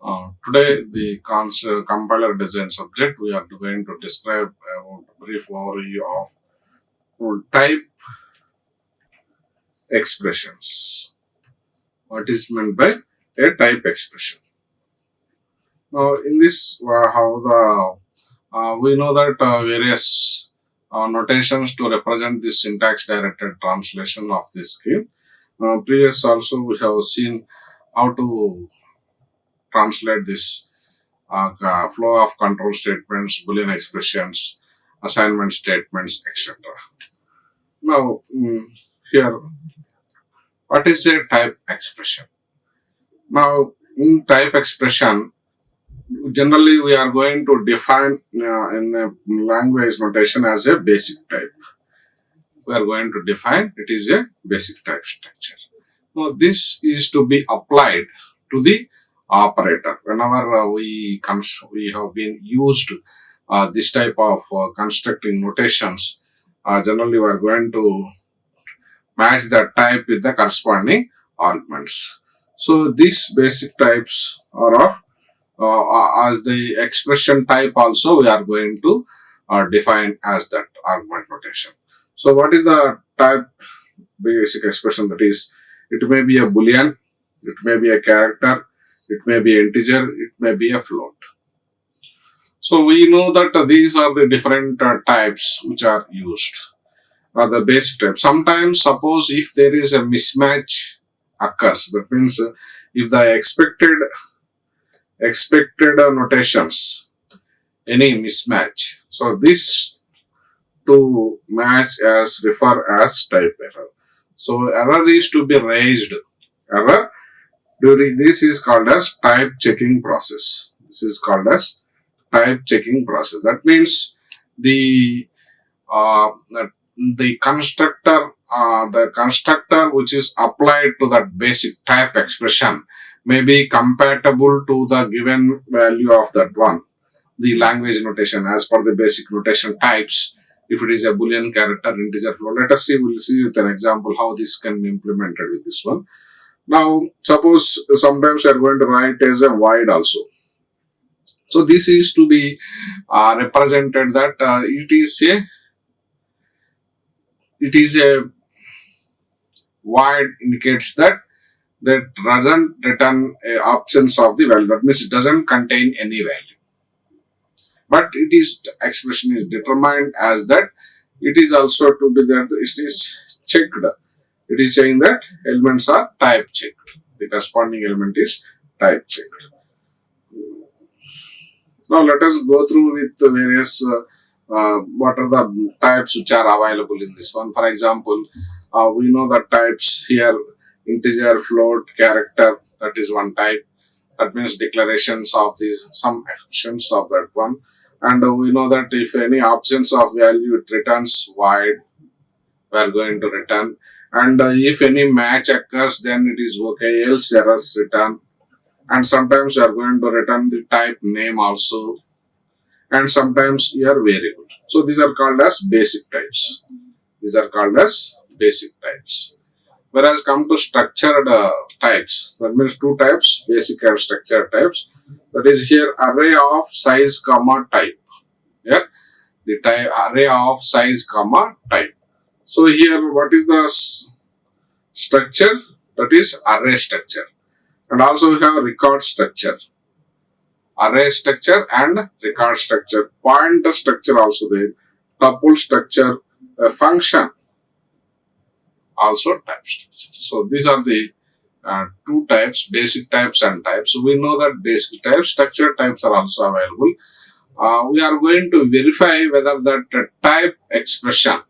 Today, the compiler design subject, we are going to describe about a brief overview of type expressions. What is meant by a type expression? Now, in this, how the we know that various notations to represent this syntax-directed translation of this scheme. Previous also we have seen how to translate this flow of control statements, Boolean expressions, assignment statements, etc. Now, here, what is a type expression? Now, in type expression, generally we are going to define in a language notation as a basic type. We are going to define it is a basic type structure. Now, this is to be applied to the operator. Whenever we have been used this type of constructing notations, generally we are going to match the type with the corresponding arguments. So these basic types are of as the expression type also we are going to define as that argument notation. So what is the type basic expression? That is, it may be a boolean, it may be a character, it may be integer, it may be a float. So we know that these are the different types which are used. The basic type. Sometimes, suppose if there is a mismatch occurs, that means if the expected notations, any mismatch. So this to match as refer as type error. So error is to be raised. Error during this is called as type checking process. This is called as type checking process. That means the uh, the constructor which is applied to that basic type expression may be compatible to the given value of that one, the language notation as per the basic notation types. If it is a boolean, character, integer, float, let us see, we'll see with an example how this can be implemented with this one. Now, suppose sometimes we are going to write as a void also. So this is to be represented that it is a void indicates that doesn't return a absence of the value. That means it doesn't contain any value. But it is expression is determined as that it is also to be that it is checked. It is saying that elements are type checked. The corresponding element is type checked. Now let us go through with the various what are the types which are available in this one. For example, we know that types here integer, float, character, that is one type. That means declarations of these, some actions of that one. And we know that if any absence of value, it returns void, we are going to return. And if any match occurs, then it is okay, else errors return. And sometimes we are going to return the type name also. And sometimes here variable. So these are called as basic types. These are called as basic types. Whereas come to structured types, that means two types, basic and structured types. That is here array of size comma type. Here the type array of size comma type. So here what is the structure? That is array structure. And also we have record structure. Array structure and record structure. Pointer structure also there. Tuple structure, function also type structure. So these are the two types, basic types and types. So we know that basic types, structured types are also available. We are going to verify whether that type expression,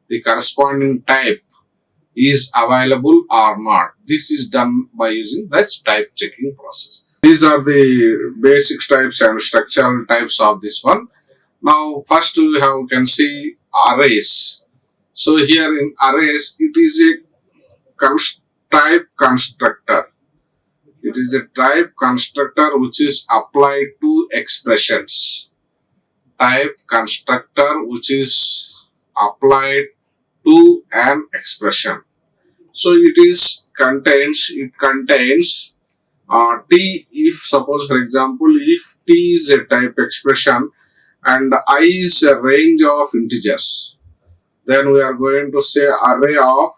the corresponding type, is available or not. This is done by using this type checking process. These are the basic types and structural types of this one. Now, first we can see arrays. So here in arrays, it is a type constructor. It is a type constructor which is applied to expressions. Type constructor which is applied to an expression. So it contains T, if suppose for example, if T is a type expression and I is a range of integers, then we are going to say array of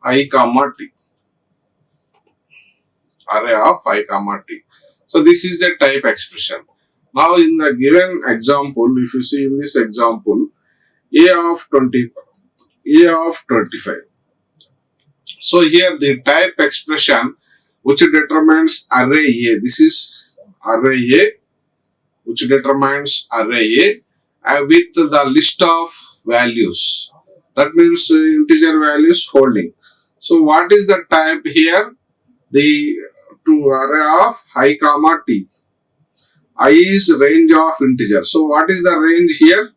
I comma T. Array of I comma T. So this is the type expression. Now in the given example, if you see in this example, A of 20, A of 25. So here the type expression which determines array A. This is array A, which determines array A with the list of values. That means integer values holding. So what is the type here? The to array of I comma T. I is range of integers. So what is the range here?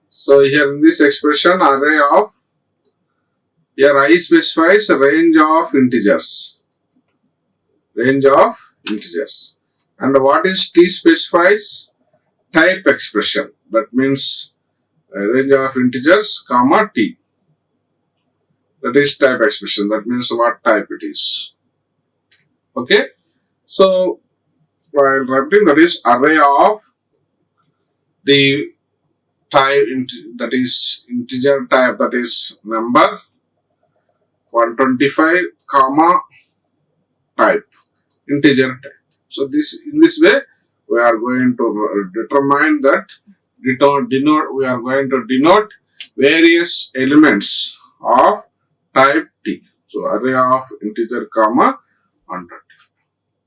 So here in this expression, array of, here I specifies range of integers. Range of integers. And what is T specifies? Type expression. That means range of integers comma T. That is type expression. That means what type it is. Okay. So while writing, that is array of the type, that is integer type, that is number 125 comma type, integer type. So this, in this way we are going to determine that, denote, we are going to denote various elements of type T. So array of integer comma 125.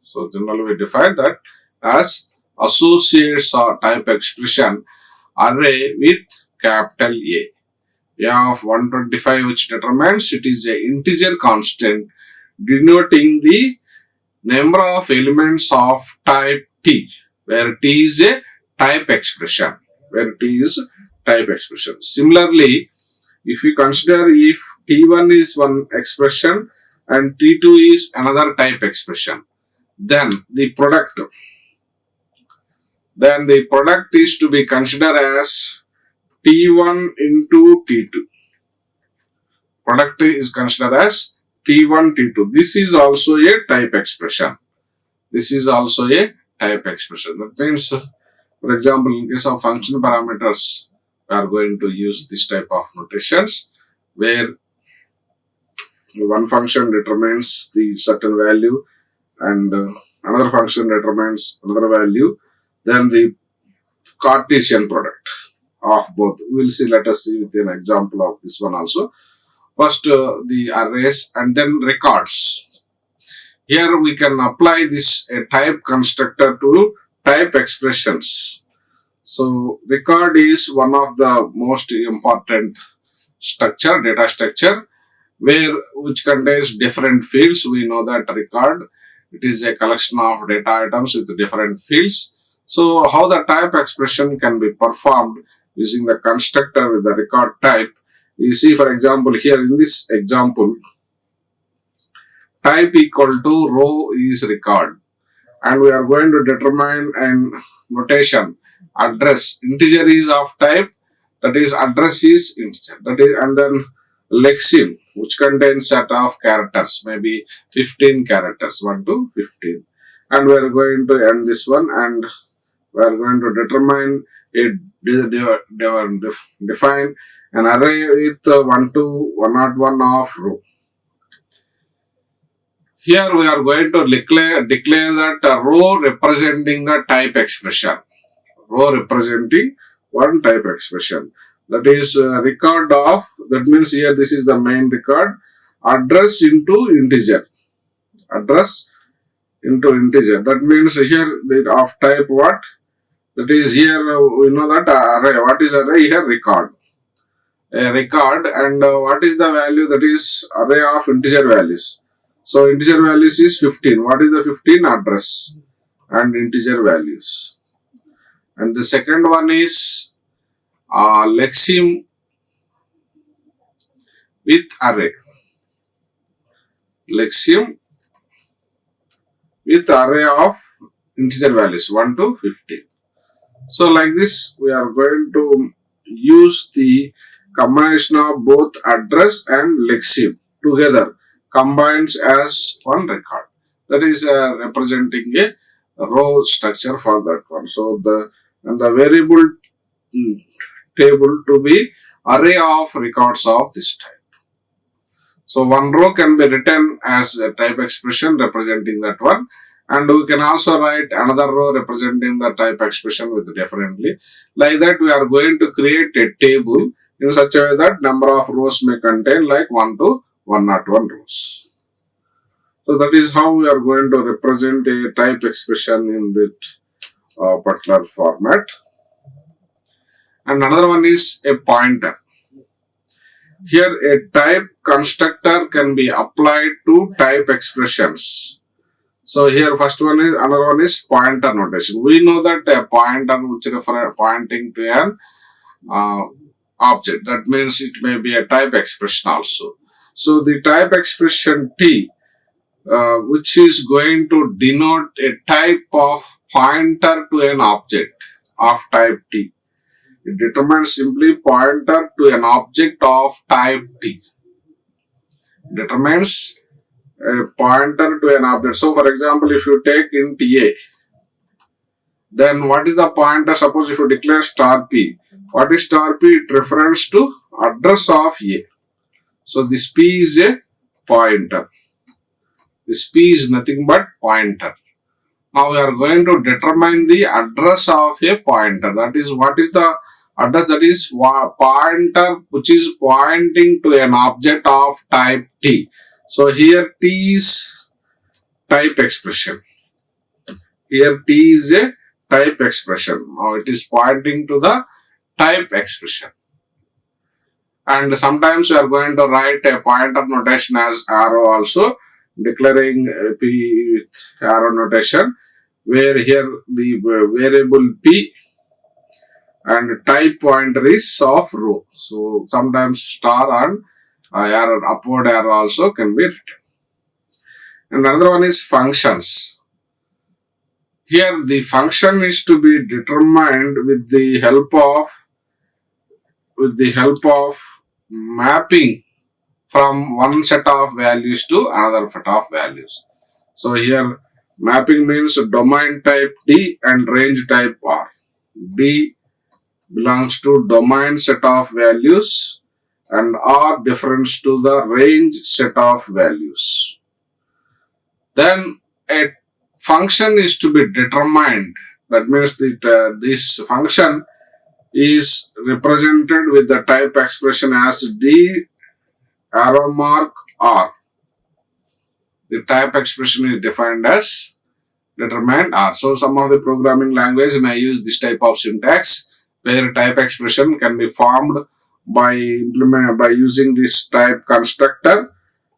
So generally we define that as associates or type expression array with capital A. A of 125, which determines it is a integer constant denoting the number of elements of type T, where T is a type expression. Where T is type expression. Similarly, if we consider if T1 is one expression and T2 is another type expression, then the product is to be considered as T1 into T2. Product is considered as T1, T2. This is also a type expression. This is also a type expression. That means, for example, in case of function parameters, we are going to use this type of notations where one function determines the certain value and another function determines another value. Then the Cartesian product of both. We will see, let us see with an example of this one also. First the arrays and then records. Here we can apply this type constructor to type expressions. So record is one of the most important structure, data structure, which contains different fields. We know that record, it is a collection of data items with different fields. So how the type expression can be performed using the constructor with the record type. You see, for example, here in this example, type equal to row is record, and we are going to determine an notation address. Integer is of type, that is address is integer, that is, and then lexeme, which contains set of characters, maybe 15 characters, 1 to 15, and we are going to end this one, and we are going to determine define an array with 1 to 101 of row. Here we are going to declare that a row representing the type expression. Row representing one type expression. That is record of, that means here this is the main record, address into integer. Address into integer. That means here the of type what? That is here we know that array. What is array? Here record. A record, and what is the value? That is array of integer values. So integer values is 15. What is the 15? Address and integer values. And the second one is lexeme with array. Lexeme with array of integer values 1 to 15. So like this we are going to use the combination of both address and lexeme together, combines as one record. that is representing a row structure for that one. So the variable table to be array of records of this type. So one row can be written as a type expression representing that one, and we can also write another row representing the type expression with differently. Like that, we are going to create a table in such a way that number of rows may contain like 1 to 101 rows. So that is how we are going to represent a type expression in that particular format. And another one is a pointer. Here a type constructor can be applied to type expressions. So here first one is, another one is pointer notation. We know that a pointer which refers pointing to an object. That means it may be a type expression also. So the type expression T, which is going to denote a type of pointer to an object of type T. It determines simply pointer to an object of type T. Determines a pointer to an object. So for example, if you take int A, then what is the pointer? Suppose if you declare star P, what is star P? It refers to address of A. So this P is a pointer. This P is nothing but pointer. Now we are going to determine the address of a pointer. That is, what is the address? That is pointer which is pointing to an object of type T. So here T is type expression. Here T is a type expression. Now it is pointing to the type expression. And sometimes we are going to write a pointer notation as arrow also, declaring P with arrow notation, where here the variable P and type pointer is of row. So sometimes star and arrow, upward arrow also can be written. And another one is functions. Here the function is to be determined with the help of mapping from one set of values to another set of values. So here mapping means domain type D and range type R. D belongs to domain set of values and R difference to the range set of values. Then a function is to be determined. That means that this function is represented with the type expression as D arrow mark R. The type expression is defined as determined R. So some of the programming language may use this type of syntax, where type expression can be formed by using this type constructor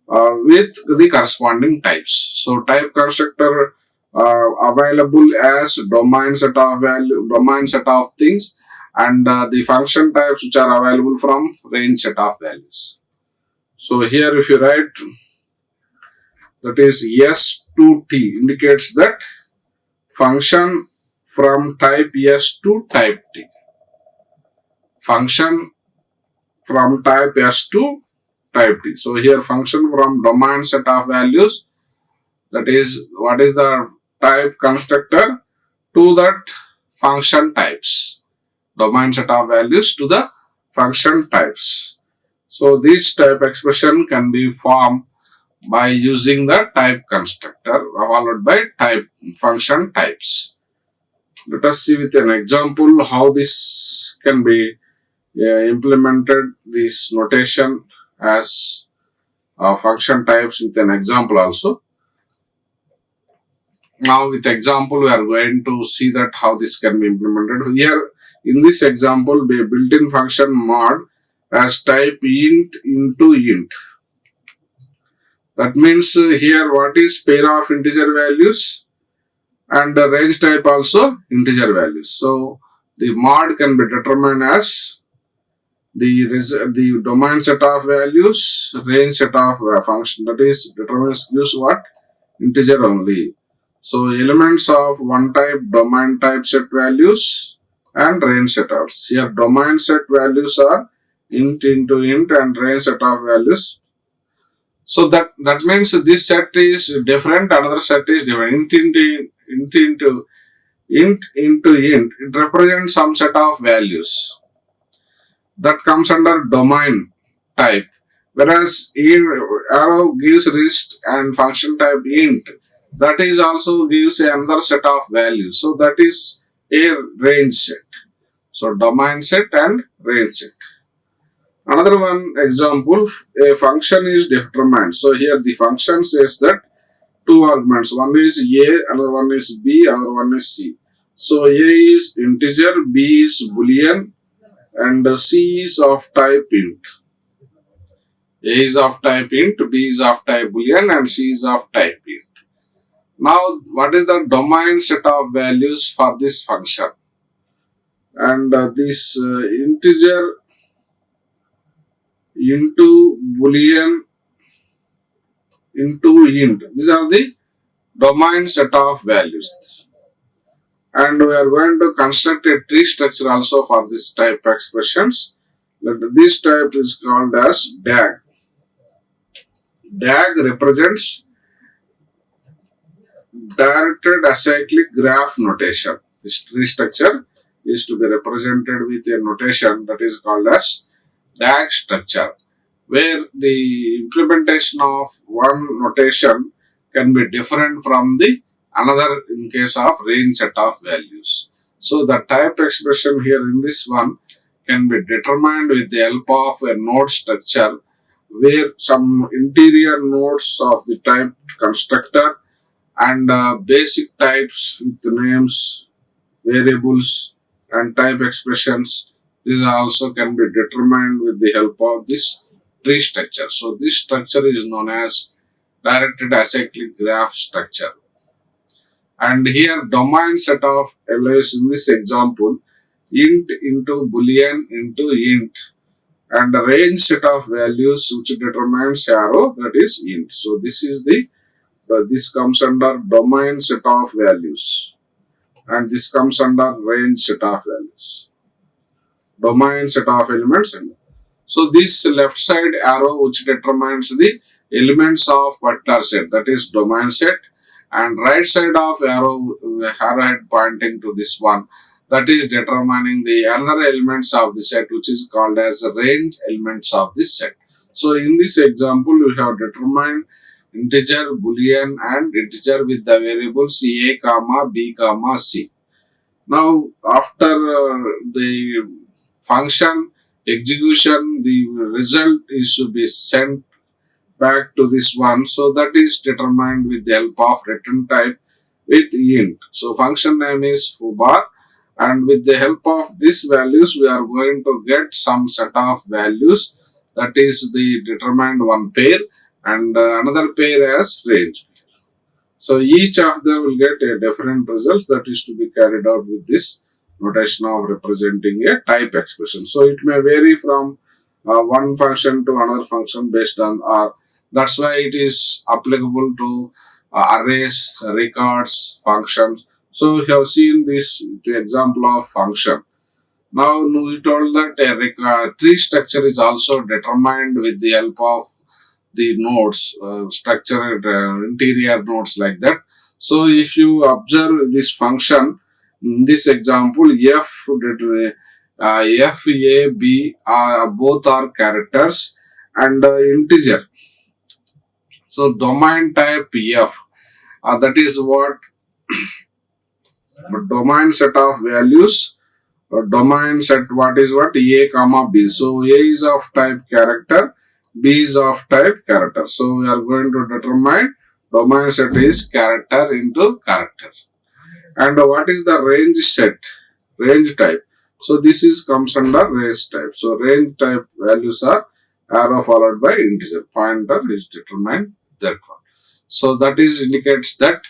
with the corresponding types. So type constructor available as domain set of things, and the function types which are available from range set of values. So here if you write, that is S to T indicates that function from type S to type T. Function from type S to type T. So here function from domain set of values, that is what is the type constructor to that function types. Domain set of values to the function types. So this type expression can be formed by using the type constructor followed by type function types. Let us see with an example how this can be implemented, this notation as function types with an example also. Now with example we are going to see that how this can be implemented. Here in this example, the built-in function mod as type int into int. That means here what is pair of integer values, and the range type also integer values. So the mod can be determined as the domain set of values, range set of function, that is determines use what? Integer only. So elements of one type, domain type set values and range setters. Here domain set values are int into int and range set of values. So that means this set is different, another set is different. Int into int, it represents some set of values that comes under domain type, whereas arrow gives list and function type int, that is also gives another set of values, so that is a range set. So domain set and range set. Another one example, a function is determined. So here the function says that two arguments, one is a, another one is b, another one is c. So a is integer, b is boolean, and c is of type int. A is of type int, b is of type boolean, and c is of type int. Now, what is the domain set of values for this function? And this integer into boolean into int, these are the domain set of values. And we are going to construct a tree structure also for this type expressions. This type is called as DAG. DAG represents directed acyclic graph notation. This tree structure is to be represented with a notation that is called as DAG structure, where the implementation of one notation can be different from the another in case of range set of values. So the type expression here in this one can be determined with the help of a node structure, where some interior nodes of the type constructor and basic types with the names, variables, and type expressions, these also can be determined with the help of this tree structure. So this structure is known as directed acyclic graph structure. And here domain set of values in this example, int into boolean into int, and the range set of values which determines arrow, that is int. So this is the this comes under domain set of values, and this comes under range set of values. Domain set of elements. So this left side arrow which determines the elements of particular set, that is domain set, and right side of arrowhead pointing to this one, that is determining the other elements of the set, which is called as range elements of this set. So in this example, we have determined integer, boolean, and integer with the variables a, comma, b, comma, c. Now after the function execution, the result is to be sent back to this one, so that is determined with the help of return type with int. So function name is foobar, and with the help of these values we are going to get some set of values, that is the determined one pair and another pair as range. So each of them will get a different result that is to be carried out with this notation of representing a type expression. So it may vary from one function to another function based on R. That's why it is applicable to arrays, records, functions. So we have seen this the example of function. Now we told that a tree structure is also determined with the help of the nodes, structured interior nodes like that. So if you observe this function, in this example, f, a, b both are characters and integer. So domain type f, that is what domain set of values. Domain set what is what a comma b. So a is of type character, b is of type character. So we are going to determine domain set is character into character. And what is the range set? Range type. So this is comes under range type. So range type values are arrow followed by integer. Pointer is determined that one. So that is indicates that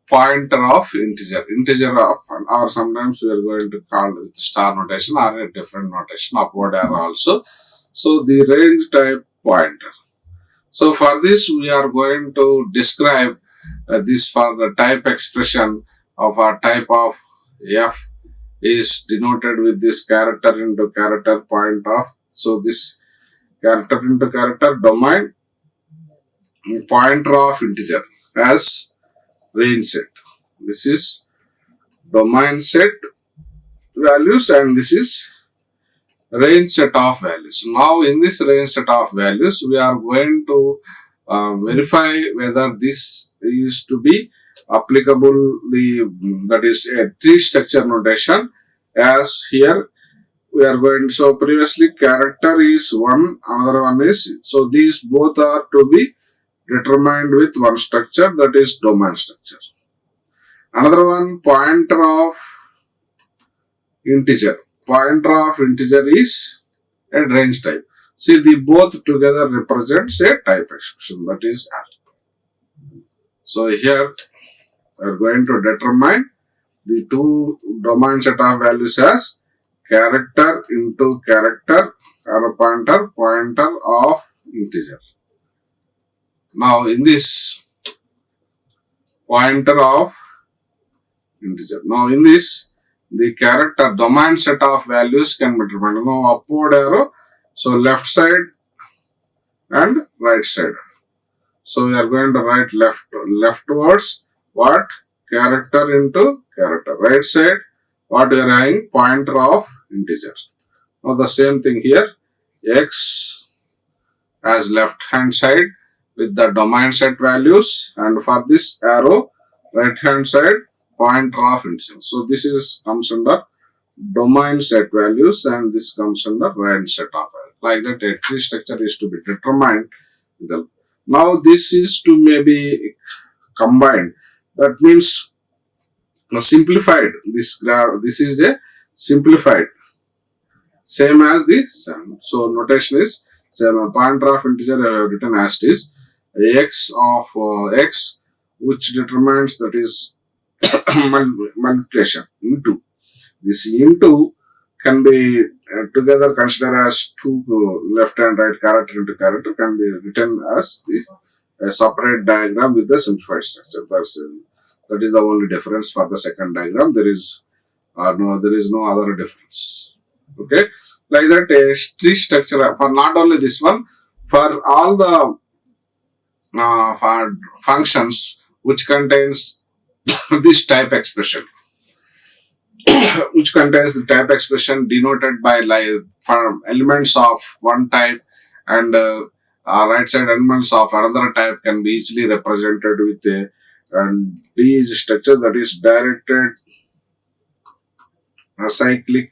pointer of integer of, or sometimes we are going to call with star notation or a different notation, upward arrow also. So the range type pointer. So for this we are going to describe this for the type expression of a type of f is denoted with this character into character point of. So this character into character domain pointer of integer as range set. This is domain set values and this is range set of values. Now in this range set of values we are going to verify whether this is to be applicable, that is a tree structure notation, as here we are going. So previously character is one, another one is, so these both are to be determined with one structure, that is domain structure. Another one, pointer of integer. Pointer of integer is a range type. See, the both together represents a type expression, that is R. So here we are going to determine the two domain set of values as character into character or pointer of integer. Now in this pointer of integer, now in this the character domain set of values can be determined. Now upward arrow, so left side and right side. So we are going to write leftwards what? Character into character. Right side what we are having? Pointer of integer. Now the same thing here, x as left hand side with the domain set values, and for this arrow right hand side pointer of integer. So this is comes under domain set values and this comes under range set of values. Like that a tree structure is to be determined. Now this is to maybe combined. That means simplified. This graph, this is a simplified, same as this. So notation is same. Pointer of integer written as it is x of x, which determines, that is multiplication into. This into can be together considered as two left and right character into character, can be written as a separate diagram with the simplified structure. That is the only difference for the second diagram. There is no other difference. Okay, like that a tree structure for not only this one, for all the for functions which contains this type expression, which contains the type expression denoted by for elements of one type and right side elements of another type can be easily represented with a is structure, that is directed acyclic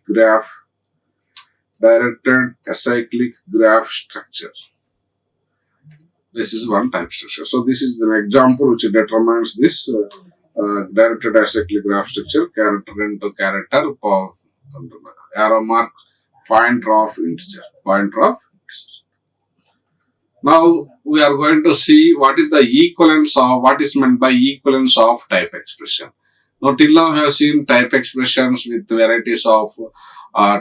graph structure. This is one type structure. So this is an example which determines this directed acyclic graph structure, character into character, arrow mark, pointer of integer. Now we are going to see what is the equivalence of, what is meant by equivalence of type expression. Now till now we have seen type expressions with varieties of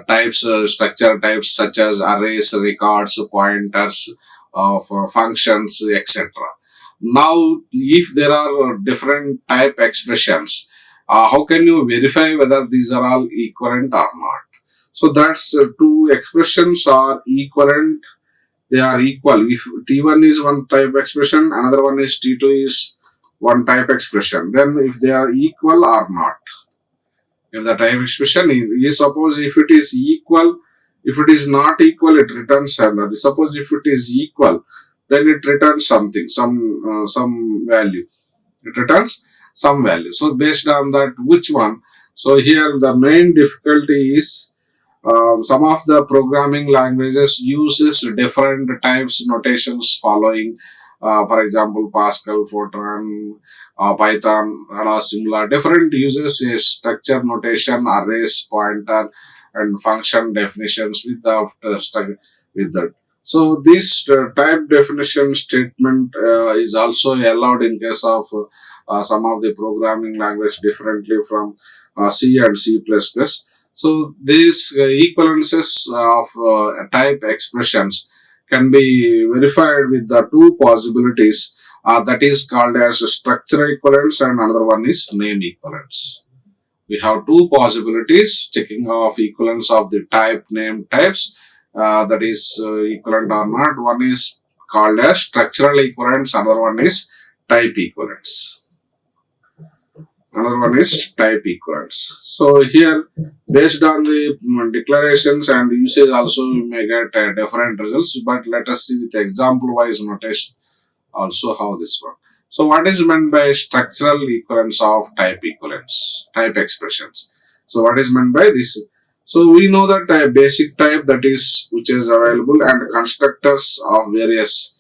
types, structure types such as arrays, records, pointers, for functions, etc. Now if there are different type expressions, how can you verify whether these are all equivalent or not? So that's two expressions are equivalent. They are equal. If T1 is one type expression, another one is T2 is one type expression, then if they are equal or not. If the type expression is, suppose if it is equal, if it is not equal, it returns another. Suppose if it is equal, then it returns something, some value. It returns some value. So based on that, which one? So here the main difficulty is some of the programming languages uses different types notations following, for example, Pascal, Fortran, Python, and similar. Different uses a structure notation, arrays, pointer, and function definitions with that. So this type definition statement is also allowed in case of some of the programming language differently from C and C++. So these equivalences of type expressions can be verified with the two possibilities, that is called as structure equivalence and another one is name equivalence. We have two possibilities checking of equivalence of the type name types, that is equivalent or not. One is called as structural equivalence. Another one is type equivalence. Another one is type equivalence. So here, based on the declarations and usage also, you may get different results. But let us see with example-wise notation also how this works. So what is meant by structural equivalence of type equivalence, type expressions? So what is meant by this? So we know that a basic type, that is which is available, and constructors of various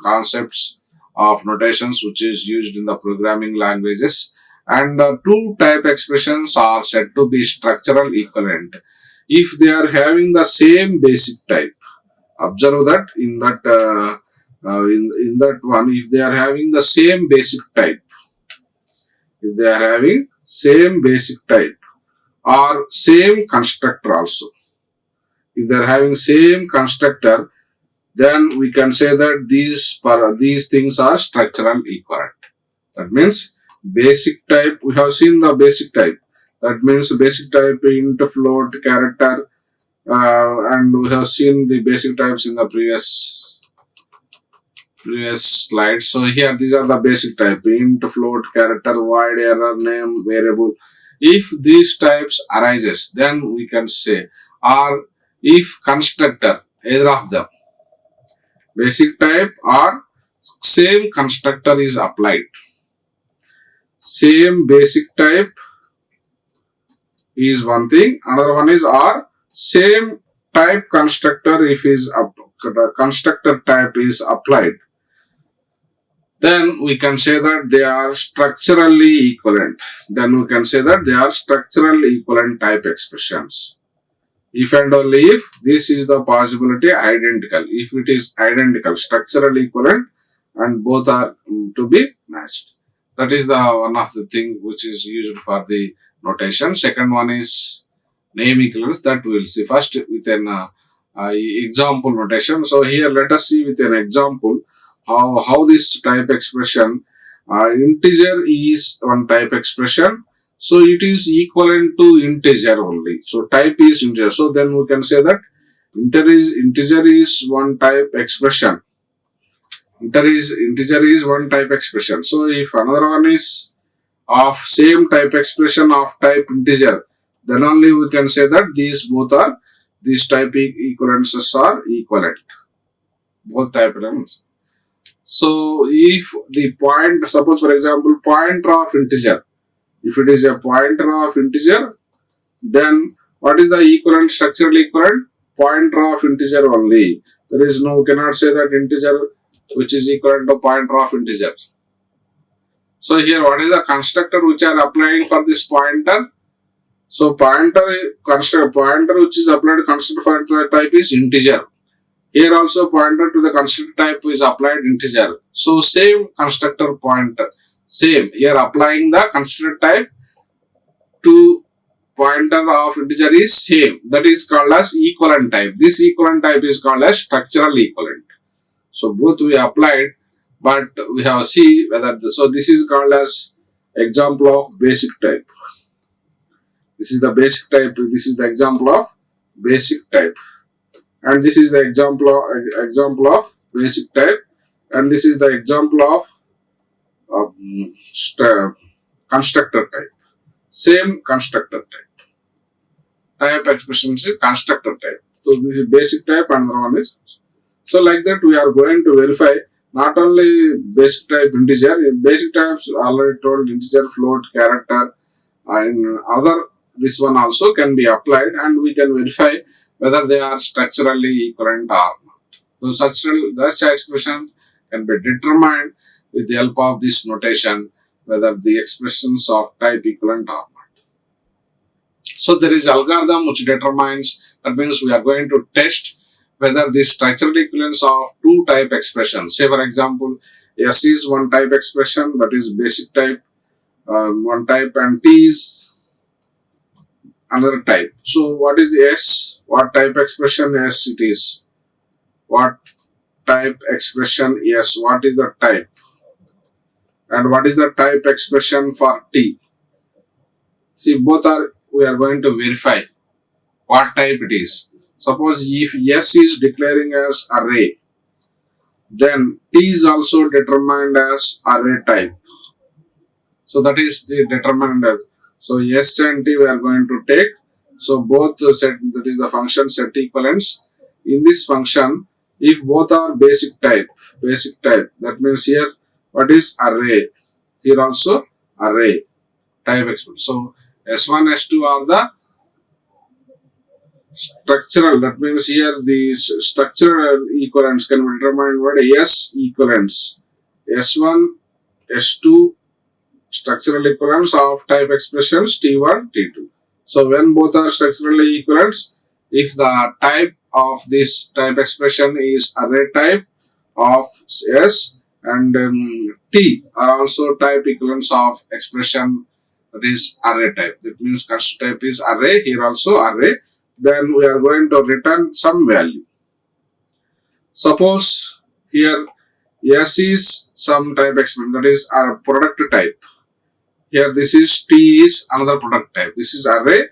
concepts of notations which is used in the programming languages, and two type expressions are said to be structural equivalent if they are having the same basic type. Observe that in that one, if they are having the same basic type, if they are having same basic type or same constructor also, if they are having same constructor, then we can say that these things are structural equivalent. That means basic type, we have seen the basic type. That means basic type int, float, character, and we have seen the basic types in the previous slide. So here these are the basic type: int, float, character, void, error, name, variable. If these types arises, then we can say, or if constructor, either of them, basic type or same constructor is applied. Same basic type is one thing. Another one is, or same type constructor, if is constructor type is applied, then we can say that they are structurally equivalent. Then we can say that they are structurally equivalent type expressions. If and only if this is the possibility identical. If it is identical, structurally equivalent, and both are to be matched. That is the one of the thing which is used for the notation. Second one is name equivalence, that we will see first with an example notation. So here let us see with an example how this type expression, integer is one type expression, so it is equivalent to integer only. So type is integer. So then we can say that integer is one type expression. Integer is one type expression. So if another one is of same type expression of type integer, then only we can say that these type equivalences are equivalent. Both type elements. So if the suppose for example pointer of integer, if it is a pointer of integer, then what is the equivalent, structural equivalent? Pointer of integer only. There is no, cannot say that integer which is equivalent to pointer of integer. So here what is the constructor which are applying for this pointer? So pointer which is applied to constructor for the type is integer. Here also pointer to the constructor type is applied integer. So same constructor pointer, same. Here applying the constructor type to pointer of integer is same. That is called as equivalent type. This equivalent type is called as structural equivalent. So both we applied, but we have see whether so this is called as example of basic type. This is the basic type. This is the example of basic type. And this is the example of basic type, and this is the example of constructor type. Same constructor type. Type expression is constructor type. So this is basic type, and another one is. So like that we are going to verify not only basic type integer. Basic types already told: integer, float, character, and other. This one also can be applied, and we can verify whether they are structurally equivalent or not. So such expression can be determined with the help of this notation, whether the expressions of type equivalent or not. So there is algorithm which determines, that means we are going to test whether the structural equivalence of two type expressions. Say for example, S is one type expression, that is basic type, one type, and T is another type. So what is the S? What type expression S it is? What type expression S? What is the type? And what is the type expression for T? See, both are, we are going to verify what type it is. Suppose if S is declaring as array, Then T is also determined as array type. So that is the determined. So S and T we are going to take. So both set, that is the function set equivalents. In this function, if both are basic type, that means here what is array? Here also array type expression. So S1, S2 are the structural. That means here these structural equivalents can be determined by S equivalents. S1, S2 structural equivalents of type expressions T1, T2. So when both are structurally equivalents, if the type of this type expression is array type of S and T are also type equivalents of expression that is array type. That means first type is array, here also array. Then we are going to return some value. Suppose here S is some type expression, that is a product type. Here this is T is another product type. This is array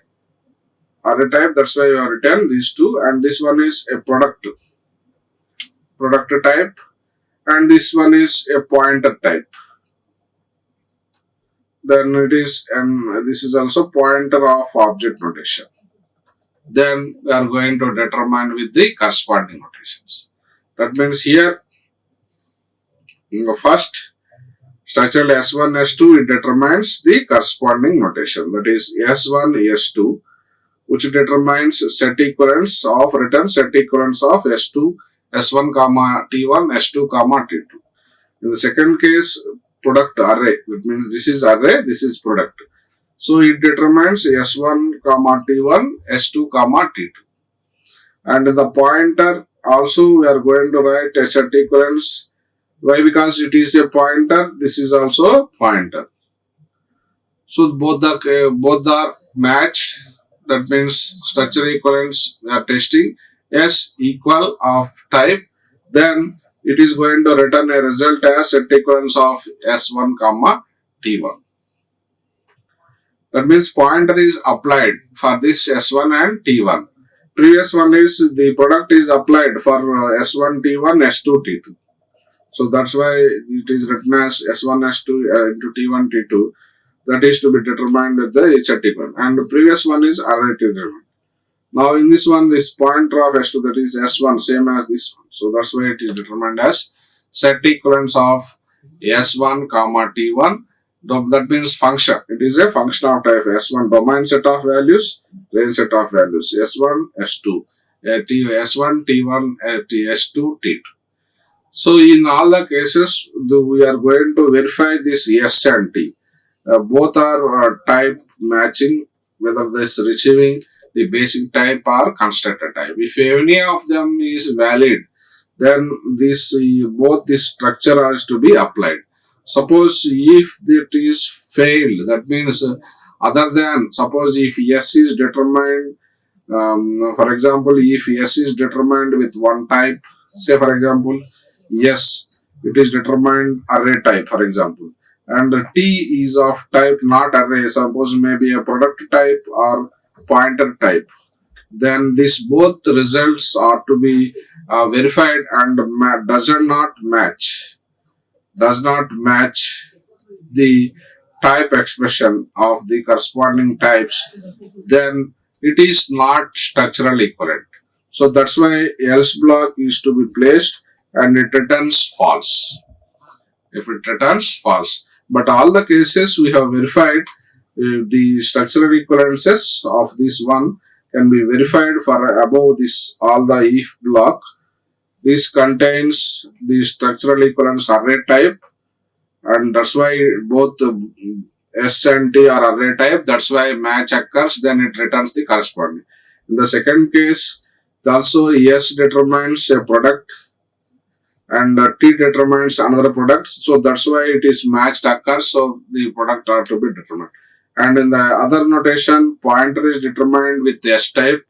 type. That's why you have written these two. And this one is a product type. And this one is a pointer type. Then it is, and this is also pointer of object notation. Then we are going to determine with the corresponding notations. That means here in the first structural S1, S2, it determines the corresponding notation, that is S1, S2, which determines set equivalence of return set equivalence of S2, S1 comma T1, S2 comma T2. In the second case, product array, it means this is array, this is product. So it determines S1 comma T1, S2 comma T2. And in the pointer also we are going to write a set equivalence. Why? Because it is a pointer, this is also a pointer. So both are matched. That means structure equivalence we are testing. S equal of type, then it is going to return a result as set equivalence of S1 comma T1. That means pointer is applied for this S1 and T1. Previous one is the product is applied for S1 T1, S2 T2. So that's why it is written as S1, S2 into T1, T2. That is to be determined with the set equivalent. And the previous one is array determined. Now in this one, this pointer of S2, that is S1, same as this one. So that's why it is determined as set equivalence of S1 comma T1. That means function. It is a function of type S1 domain set of values, range set of values S1, S2, S1, T1, S2, T2. So in all the cases, we are going to verify this S and T. Both are type matching, whether this receiving the basic type or constructor type. If any of them is valid, then both this structure has to be applied. Suppose if it is failed, that means other than, suppose if S is determined, for example, if S is determined with one type, say for example, yes, it is determined array type, for example, and T is of type not array, suppose maybe a product type or pointer type, then this both results are to be verified and does not match the type expression of the corresponding types, then it is not structural equivalent. So that's why else block is to be placed and it returns false. If it returns false, but all the cases we have verified, the structural equivalences of this one can be verified for above this all the if block. This contains the structural equivalence array type, and that's why both S and T are array type. That's why match occurs, then it returns the corresponding. In the second case, also S determines a product and T determines another product. So that's why it is matched occurs. So the product are to be determined. And in the other notation, pointer is determined with S type,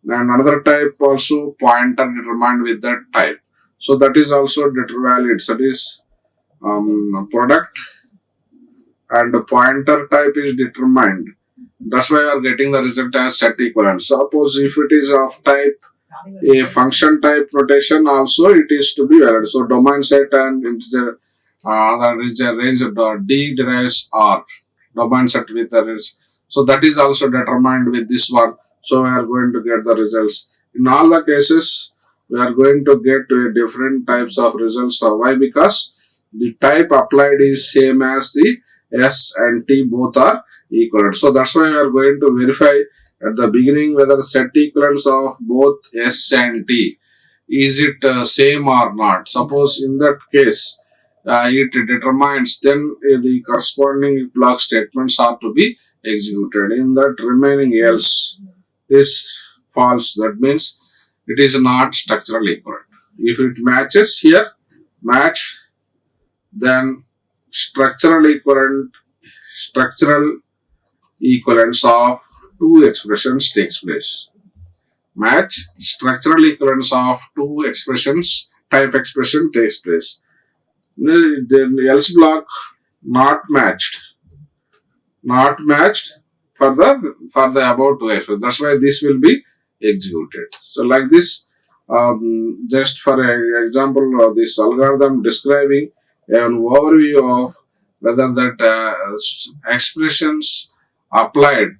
and another type also pointer determined with that type. So that is also valid. So that is product and pointer type is determined. That's why you are getting the result as set equivalent. Suppose if it is of type A function type notation also it is to be valid. So domain set and integer the range of D derives R. Domain set with the range. So that is also determined with this one. So we are going to get the results. In all the cases, we are going to get different types of results. Why? Because the type applied is same as the S and T both are equal. So that's why we are going to verify at the beginning whether set equivalence of both S and T is it same or not. Suppose in that case it determines, then the corresponding block statements are to be executed. In that remaining else is false. That means it is not structural equivalent. If it matches here, match, then structural equivalence of two expressions takes place. Match, structural equivalence of two expressions, type expression takes place. Then else block not matched for the above two expressions. That's why this will be executed. So like this, just for example of this algorithm describing an overview of whether that expressions applied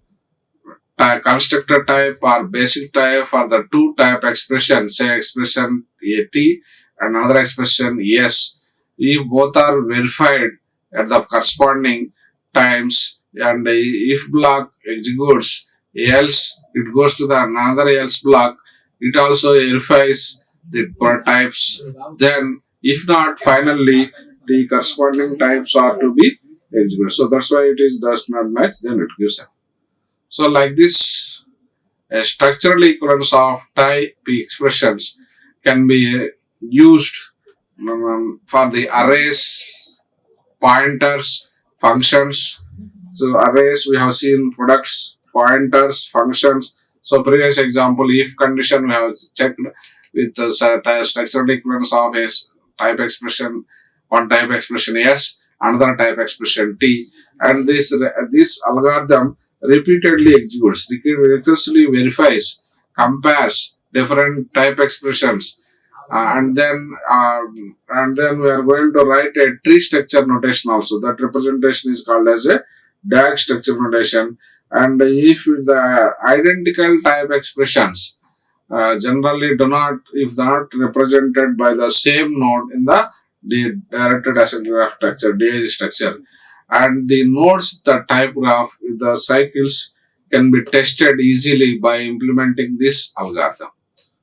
constructor type or basic type for the two type expression, say expression a t and another expression yes, if both are verified at the corresponding times and if block executes, else it goes to the another else block, it also verifies the types. Then if not, finally the corresponding types are to be executed. So that's why it is does not match, then it gives them. So like this, a structural equivalence of type expressions can be used for the arrays, pointers, functions. So arrays we have seen products, pointers, functions. So previous example, if condition we have checked with the structural equivalence of a type expression, one type expression S, another type expression T, and this algorithm repeatedly executes, recursively verifies, compares different type expressions, and then we are going to write a tree structure notation also. That representation is called as a DAG structure notation. And if the identical type expressions generally do not, if not represented by the same node in the directed asset graph structure, DAG structure, and the nodes, the type graph, the cycles can be tested easily by implementing this algorithm.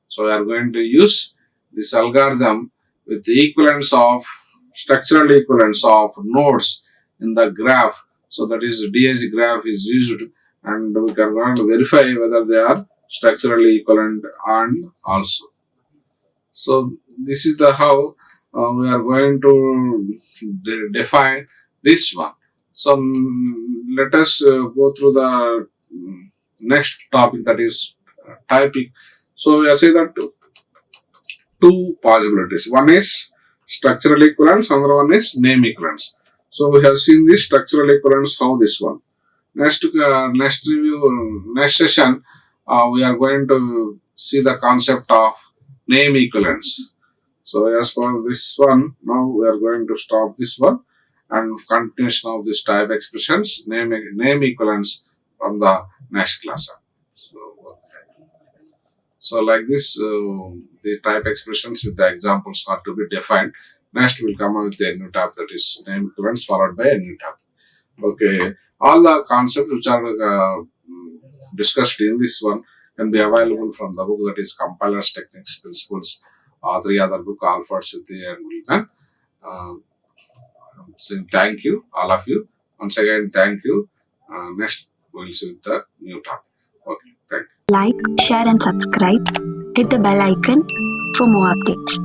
So we are going to use this algorithm with the equivalence of structural equivalence of nodes in the graph. So that is DAG graph is used, and we can going to verify whether they are structurally equivalent and also. So this is the how we are going to define this one. So let us go through the next topic, that is typing. So I say that two possibilities. One is structural equivalence, another one is name equivalence. So we have seen this structural equivalence, how this one. Next session, we are going to see the concept of name equivalence. So as for this one, now we are going to stop this one and continuation of this type expressions, name equivalence from the next class. So like this, the type expressions with the examples are to be defined. Next we'll come up with a new tab, that is name equivalence, followed by a new tab. Okay, all the concepts which are discussed in this one can be available from the book, that is Compilers Techniques Principles, three other book, Alford, Siddhi and Wilman. Saying thank you, all of you. Once again, thank you. Next, we'll see with the new topic. Okay, thank you. Like, share and subscribe. Hit the bell icon for more updates.